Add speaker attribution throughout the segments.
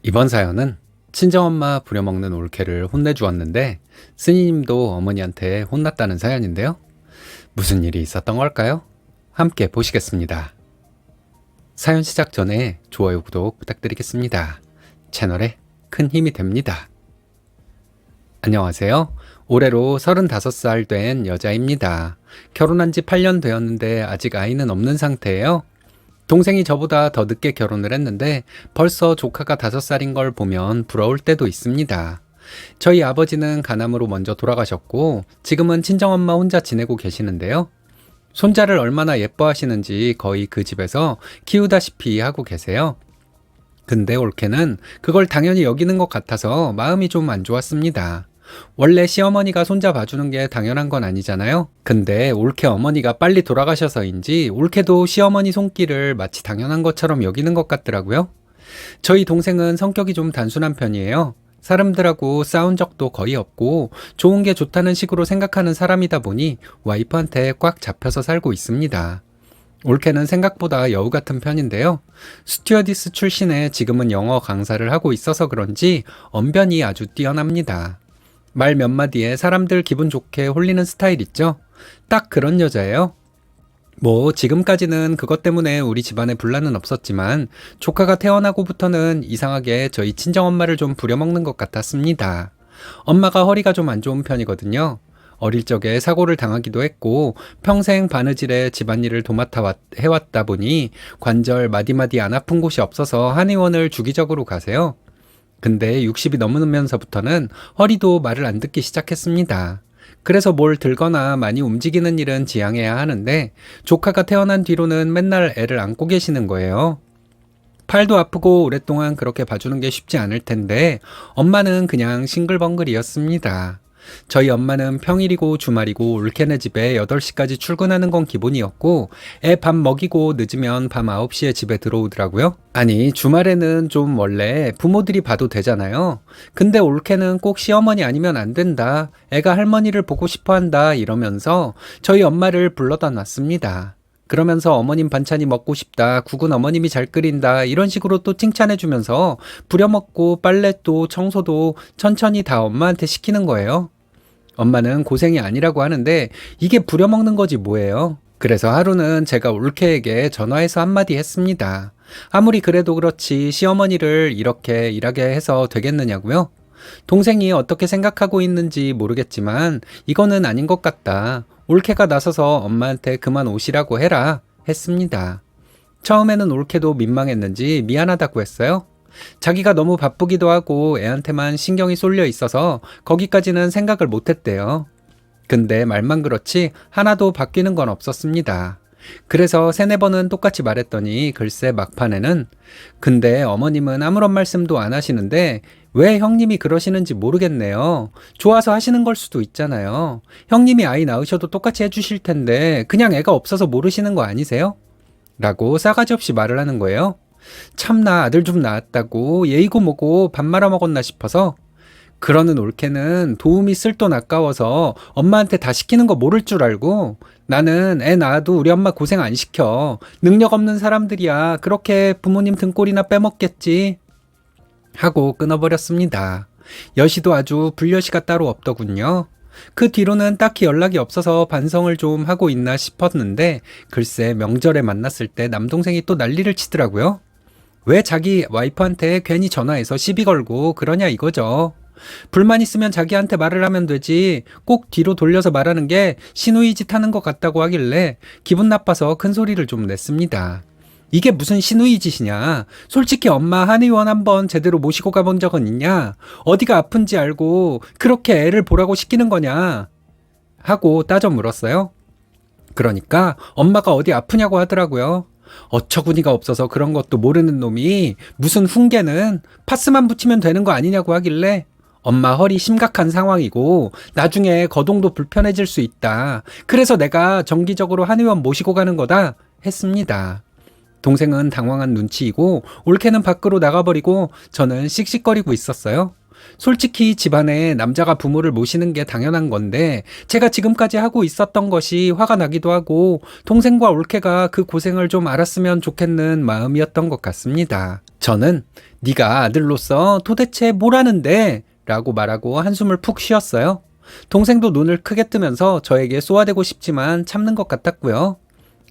Speaker 1: 이번 사연은 친정엄마 부려먹는 올케를 혼내주었는데 스님도 어머니한테 혼났다는 사연인데요. 무슨 일이 있었던 걸까요? 함께 보시겠습니다. 사연 시작 전에 좋아요, 구독 부탁드리겠습니다. 채널에 큰 힘이 됩니다. 안녕하세요. 올해로 35살 된 여자입니다. 결혼한 지 8년 되었는데 아직 아이는 없는 상태예요. 동생이 저보다 더 늦게 결혼을 했는데 벌써 조카가 5살인 걸 보면 부러울 때도 있습니다. 저희 아버지는 간암으로 먼저 돌아가셨고 지금은 친정엄마 혼자 지내고 계시는데요. 손자를 얼마나 예뻐하시는지 거의 그 집에서 키우다시피 하고 계세요. 근데 올케는 그걸 당연히 여기는 것 같아서 마음이 좀 안 좋았습니다. 원래 시어머니가 손자 봐주는 게 당연한 건 아니잖아요. 근데 올케 어머니가 빨리 돌아가셔서인지 올케도 시어머니 손길을 마치 당연한 것처럼 여기는 것 같더라고요. 저희 동생은 성격이 좀 단순한 편이에요. 사람들하고 싸운 적도 거의 없고 좋은 게 좋다는 식으로 생각하는 사람이다 보니 와이프한테 꽉 잡혀서 살고 있습니다. 올케는 생각보다 여우 같은 편인데요. 스튜어디스 출신에 지금은 영어 강사를 하고 있어서 그런지 언변이 아주 뛰어납니다. 말 몇 마디에 사람들 기분 좋게 홀리는 스타일 있죠? 딱 그런 여자예요. 지금까지는 그것 때문에 우리 집안에 분란은 없었지만 조카가 태어나고부터는 이상하게 저희 친정엄마를 좀 부려먹는 것 같았습니다. 엄마가 허리가 좀 안 좋은 편이거든요. 어릴 적에 사고를 당하기도 했고 평생 바느질에 집안일을 도맡아 해왔다 보니 관절 마디마디 안 아픈 곳이 없어서 한의원을 주기적으로 가세요. 근데 60이 넘으면서부터는 허리도 말을 안 듣기 시작했습니다. 그래서 뭘 들거나 많이 움직이는 일은 지양해야 하는데 조카가 태어난 뒤로는 맨날 애를 안고 계시는 거예요. 팔도 아프고 오랫동안 그렇게 봐주는 게 쉽지 않을 텐데 엄마는 그냥 싱글벙글이었습니다. 저희 엄마는 평일이고 주말이고 올케네 집에 8시까지 출근하는 건 기본이었고 애 밥 먹이고 늦으면 밤 9시에 집에 들어오더라고요. 아니 주말에는 좀 원래 부모들이 봐도 되잖아요. 근데 올케는 꼭 시어머니 아니면 안 된다. 애가 할머니를 보고 싶어 한다 이러면서 저희 엄마를 불러다 놨습니다. 그러면서 어머님 반찬이 먹고 싶다, 국은 어머님이 잘 끓인다 이런 식으로 또 칭찬해주면서 부려먹고 빨래도 청소도 천천히 다 엄마한테 시키는 거예요. 엄마는 고생이 아니라고 하는데 이게 부려먹는 거지 뭐예요. 그래서 하루는 제가 올케에게 전화해서 한마디 했습니다. 아무리 그래도 그렇지 시어머니를 이렇게 일하게 해서 되겠느냐고요? 동생이 어떻게 생각하고 있는지 모르겠지만 이거는 아닌 것 같다. 올케가 나서서 엄마한테 그만 오시라고 해라 했습니다. 처음에는 올케도 민망했는지 미안하다고 했어요. 자기가 너무 바쁘기도 하고 애한테만 신경이 쏠려 있어서 거기까지는 생각을 못했대요. 근데 말만 그렇지 하나도 바뀌는 건 없었습니다. 그래서 3-4번은 똑같이 말했더니 글쎄 막판에는 근데 어머님은 아무런 말씀도 안 하시는데 왜 형님이 그러시는지 모르겠네요. 좋아서 하시는 걸 수도 있잖아요. 형님이 아이 낳으셔도 똑같이 해주실 텐데 그냥 애가 없어서 모르시는 거 아니세요? 라고 싸가지 없이 말을 하는 거예요. 참나 아들 좀 낳았다고 예의고 뭐고 밥 말아 먹었나 싶어서. 그러는 올케는 도움이 쓸 돈 아까워서 엄마한테 다 시키는 거 모를 줄 알고 나는 애 낳아도 우리 엄마 고생 안 시켜. 능력 없는 사람들이야. 그렇게 부모님 등골이나 빼먹겠지. 하고 끊어버렸습니다. 여시도 아주 불려시가 따로 없더군요. 그 뒤로는 딱히 연락이 없어서 반성을 좀 하고 있나 싶었는데 글쎄 명절에 만났을 때 남동생이 또 난리를 치더라고요. 왜 자기 와이프한테 괜히 전화해서 시비 걸고 그러냐 이거죠. 불만 있으면 자기한테 말을 하면 되지 꼭 뒤로 돌려서 말하는 게 시누이 짓 하는 것 같다고 하길래 기분 나빠서 큰 소리를 좀 냈습니다. 이게 무슨 시누이 짓이냐. 솔직히 엄마 한의원 한번 제대로 모시고 가본 적은 있냐. 어디가 아픈지 알고 그렇게 애를 보라고 시키는 거냐 하고 따져 물었어요. 그러니까 엄마가 어디 아프냐고 하더라고요. 어처구니가 없어서 그런 것도 모르는 놈이 무슨 훈계는 파스만 붙이면 되는 거 아니냐고 하길래 엄마 허리 심각한 상황이고 나중에 거동도 불편해질 수 있다. 그래서 내가 정기적으로 한의원 모시고 가는 거다 했습니다. 동생은 당황한 눈치이고 올케는 밖으로 나가버리고 저는 씩씩거리고 있었어요. 솔직히 집안에 남자가 부모를 모시는 게 당연한 건데 제가 지금까지 하고 있었던 것이 화가 나기도 하고 동생과 올케가 그 고생을 좀 알았으면 좋겠는 마음이었던 것 같습니다. 저는 네가 아들로서 도대체 뭐라는데? 라고 말하고 한숨을 푹 쉬었어요. 동생도 눈을 크게 뜨면서 저에게 쏘아대고 싶지만 참는 것 같았고요.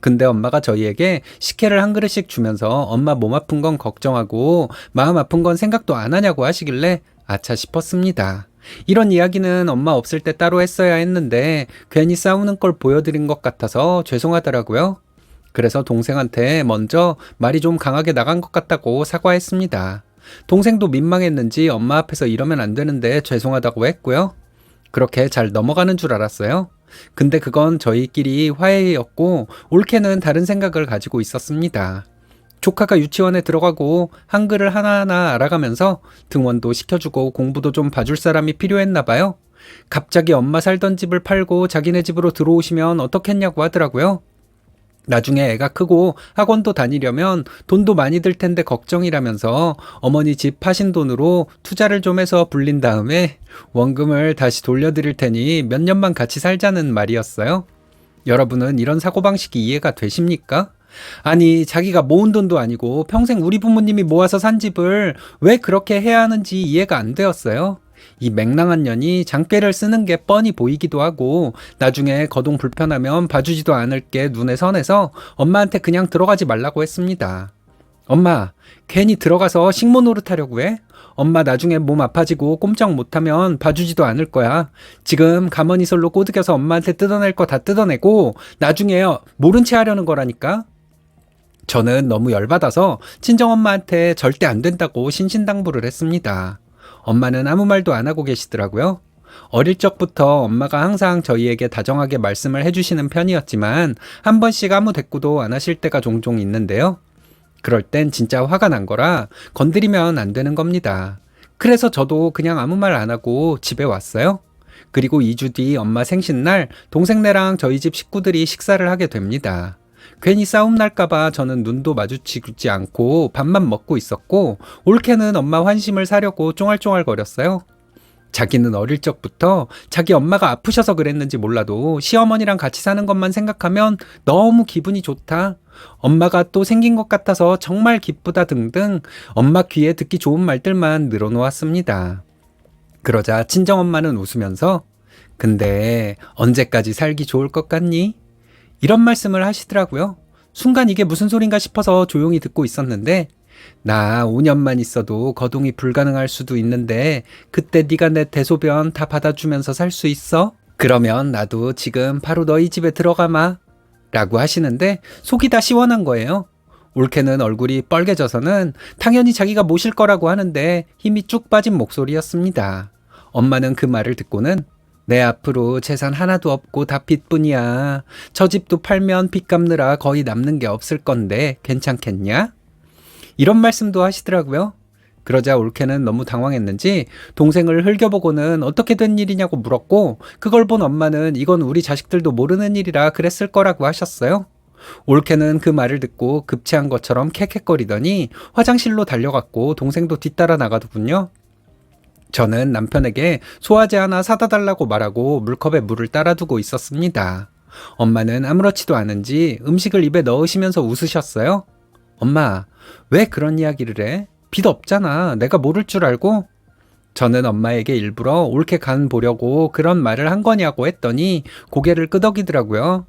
Speaker 1: 근데 엄마가 저희에게 식혜를 한 그릇씩 주면서 엄마 몸 아픈 건 걱정하고 마음 아픈 건 생각도 안 하냐고 하시길래 아차 싶었습니다. 이런 이야기는 엄마 없을 때 따로 했어야 했는데 괜히 싸우는 걸 보여드린 것 같아서 죄송하더라고요. 그래서 동생한테 먼저 말이 좀 강하게 나간 것 같다고 사과했습니다. 동생도 민망했는지 엄마 앞에서 이러면 안 되는데 죄송하다고 했고요. 그렇게 잘 넘어가는 줄 알았어요. 근데 그건 저희끼리 화해였고 올케는 다른 생각을 가지고 있었습니다. 조카가 유치원에 들어가고 한글을 하나하나 알아가면서 등원도 시켜주고 공부도 좀 봐줄 사람이 필요했나 봐요. 갑자기 엄마 살던 집을 팔고 자기네 집으로 들어오시면 어떻겠냐고 하더라고요. 나중에 애가 크고 학원도 다니려면 돈도 많이 들 텐데 걱정이라면서 어머니 집 파신 돈으로 투자를 좀 해서 불린 다음에 원금을 다시 돌려드릴 테니 몇 년만 같이 살자는 말이었어요. 여러분은 이런 사고방식이 이해가 되십니까? 아니, 자기가 모은 돈도 아니고 평생 우리 부모님이 모아서 산 집을 왜 그렇게 해야 하는지 이해가 안 되었어요. 이 맹랑한 년이 장꾀를 쓰는 게 뻔히 보이기도 하고 나중에 거동 불편하면 봐주지도 않을 게 눈에 선해서 엄마한테 그냥 들어가지 말라고 했습니다. 엄마, 괜히 들어가서 식모 노릇하려고 해? 엄마 나중에 몸 아파지고 꼼짝 못하면 봐주지도 않을 거야. 지금 가머니 솔로 꼬드겨서 엄마한테 뜯어낼 거 다 뜯어내고 나중에 모른 채 하려는 거라니까? 저는 너무 열받아서 친정엄마한테 절대 안 된다고 신신당부를 했습니다. 엄마는 아무 말도 안 하고 계시더라고요. 어릴 적부터 엄마가 항상 저희에게 다정하게 말씀을 해주시는 편이었지만 한 번씩 아무 대꾸도 안 하실 때가 종종 있는데요. 그럴 땐 진짜 화가 난 거라 건드리면 안 되는 겁니다. 그래서 저도 그냥 아무 말 안 하고 집에 왔어요. 그리고 2주 뒤 엄마 생신날 동생네랑 저희 집 식구들이 식사를 하게 됩니다. 괜히 싸움 날까봐 저는 눈도 마주치지 않고 밥만 먹고 있었고 올케는 엄마 환심을 사려고 쫑알쫑알거렸어요. 자기는 어릴 적부터 자기 엄마가 아프셔서 그랬는지 몰라도 시어머니랑 같이 사는 것만 생각하면 너무 기분이 좋다. 엄마가 또 생긴 것 같아서 정말 기쁘다 등등 엄마 귀에 듣기 좋은 말들만 늘어놓았습니다. 그러자 친정엄마는 웃으면서 근데 언제까지 살기 좋을 것 같니? 이런 말씀을 하시더라고요. 순간 이게 무슨 소린가 싶어서 조용히 듣고 있었는데 나 5년만 있어도 거동이 불가능할 수도 있는데 그때 네가 내 대소변 다 받아주면서 살 수 있어? 그러면 나도 지금 바로 너희 집에 들어가마 라고 하시는데 속이 다 시원한 거예요. 올케는 얼굴이 빨개져서는 당연히 자기가 모실 거라고 하는데 힘이 쭉 빠진 목소리였습니다. 엄마는 그 말을 듣고는 내 앞으로 재산 하나도 없고 다 빚뿐이야. 저 집도 팔면 빚 갚느라 거의 남는 게 없을 건데 괜찮겠냐? 이런 말씀도 하시더라고요. 그러자 올케는 너무 당황했는지 동생을 흘겨보고는 어떻게 된 일이냐고 물었고 그걸 본 엄마는 이건 우리 자식들도 모르는 일이라 그랬을 거라고 하셨어요. 올케는 그 말을 듣고 급체한 것처럼 캑캑거리더니 화장실로 달려갔고 동생도 뒤따라 나가더군요. 저는 남편에게 소화제 하나 사다 달라고 말하고 물컵에 물을 따라두고 있었습니다. 엄마는 아무렇지도 않은지 음식을 입에 넣으시면서 웃으셨어요. 엄마, 왜 그런 이야기를 해? 빚 없잖아. 내가 모를 줄 알고? 저는 엄마에게 일부러 올케 간 보려고 그런 말을 한 거냐고 했더니 고개를 끄덕이더라고요.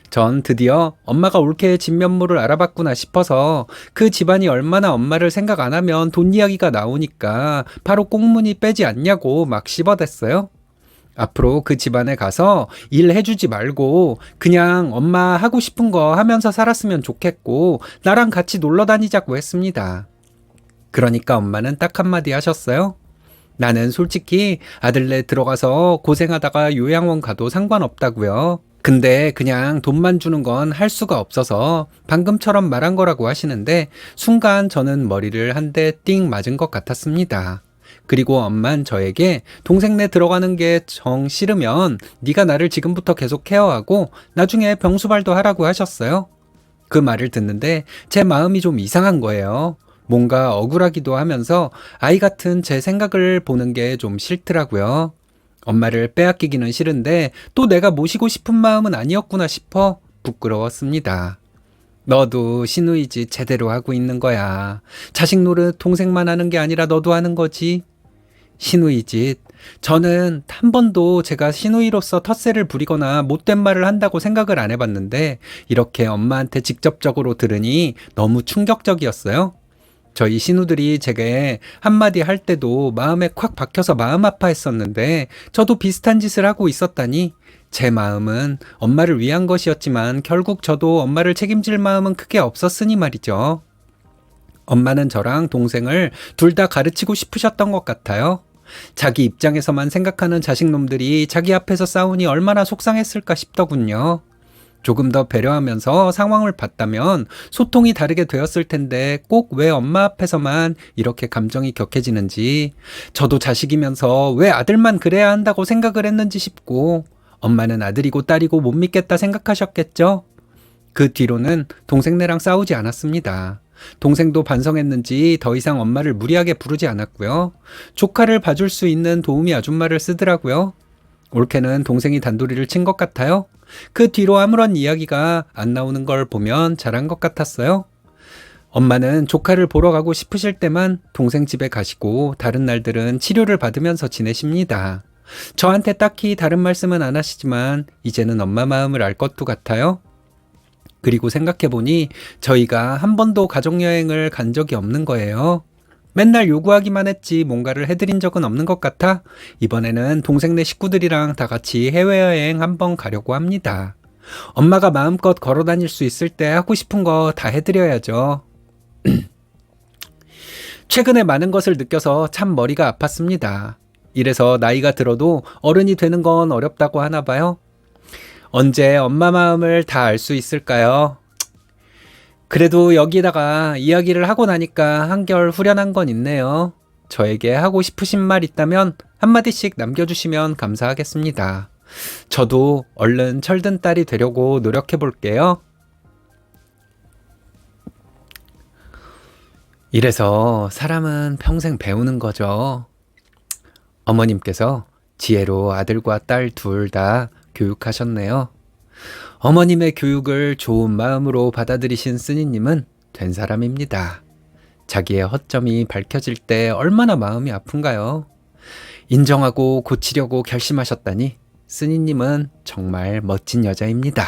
Speaker 1: 전 드디어 엄마가 올케의 진면모를 알아봤구나 싶어서 그 집안이 얼마나 엄마를 생각 안 하면 돈 이야기가 나오니까 바로 꽁무니 빼지 않냐고 막 씹어댔어요. 앞으로 그 집안에 가서 일 해주지 말고 그냥 엄마 하고 싶은 거 하면서 살았으면 좋겠고 나랑 같이 놀러 다니자고 했습니다. 그러니까 엄마는 딱 한마디 하셨어요. 나는 솔직히 아들네 들어가서 고생하다가 요양원 가도 상관없다고요. 근데 그냥 돈만 주는 건 할 수가 없어서 방금처럼 말한 거라고 하시는데 순간 저는 머리를 한 대 띵 맞은 것 같았습니다. 그리고 엄만 저에게 동생네 들어가는 게 정 싫으면 네가 나를 지금부터 계속 케어하고 나중에 병수발도 하라고 하셨어요. 그 말을 듣는데 제 마음이 좀 이상한 거예요. 뭔가 억울하기도 하면서 아이 같은 제 생각을 보는 게 좀 싫더라고요. 엄마를 빼앗기기는 싫은데 또 내가 모시고 싶은 마음은 아니었구나 싶어 부끄러웠습니다. 너도 시누이짓 제대로 하고 있는 거야. 자식 노릇 동생만 하는 게 아니라 너도 하는 거지. 시누이짓. 저는 한 번도 제가 시누이로서 텃세를 부리거나 못된 말을 한다고 생각을 안 해봤는데 이렇게 엄마한테 직접적으로 들으니 너무 충격적이었어요. 저희 시누들이 제게 한마디 할 때도 마음에 콱 박혀서 마음 아파했었는데 저도 비슷한 짓을 하고 있었다니 제 마음은 엄마를 위한 것이었지만 결국 저도 엄마를 책임질 마음은 크게 없었으니 말이죠. 엄마는 저랑 동생을 둘 다 가르치고 싶으셨던 것 같아요. 자기 입장에서만 생각하는 자식놈들이 자기 앞에서 싸우니 얼마나 속상했을까 싶더군요. 조금 더 배려하면서 상황을 봤다면 소통이 다르게 되었을 텐데 꼭 왜 엄마 앞에서만 이렇게 감정이 격해지는지 저도 자식이면서 왜 아들만 그래야 한다고 생각을 했는지 싶고 엄마는 아들이고 딸이고 못 믿겠다 생각하셨겠죠? 그 뒤로는 동생네랑 싸우지 않았습니다. 동생도 반성했는지 더 이상 엄마를 무리하게 부르지 않았고요. 조카를 봐줄 수 있는 도우미 아줌마를 쓰더라고요. 올케는 동생이 단도리를 친 것 같아요. 그 뒤로 아무런 이야기가 안 나오는 걸 보면 잘한 것 같았어요. 엄마는 조카를 보러 가고 싶으실 때만 동생 집에 가시고 다른 날들은 치료를 받으면서 지내십니다. 저한테 딱히 다른 말씀은 안 하시지만 이제는 엄마 마음을 알 것도 같아요. 그리고 생각해보니 저희가 한 번도 가족여행을 간 적이 없는 거예요. 맨날 요구하기만 했지 뭔가를 해드린 적은 없는 것 같아 이번에는 동생네 식구들이랑 다 같이 해외여행 한번 가려고 합니다. 엄마가 마음껏 걸어 다닐 수 있을 때 하고 싶은 거 다 해드려야죠. 최근에 많은 것을 느껴서 참 머리가 아팠습니다. 이래서 나이가 들어도 어른이 되는 건 어렵다고 하나 봐요. 언제 엄마 마음을 다 알 수 있을까요? 그래도 여기다가 이야기를 하고 나니까 한결 후련한 건 있네요. 저에게 하고 싶으신 말 있다면 한마디씩 남겨주시면 감사하겠습니다. 저도 얼른 철든 딸이 되려고 노력해 볼게요. 이래서 사람은 평생 배우는 거죠. 어머님께서 지혜로 아들과 딸 둘 다 교육하셨네요. 어머님의 교육을 좋은 마음으로 받아들이신 쓰니님은 된 사람입니다. 자기의 허점이 밝혀질 때 얼마나 마음이 아픈가요? 인정하고 고치려고 결심하셨다니 쓰니님은 정말 멋진 여자입니다.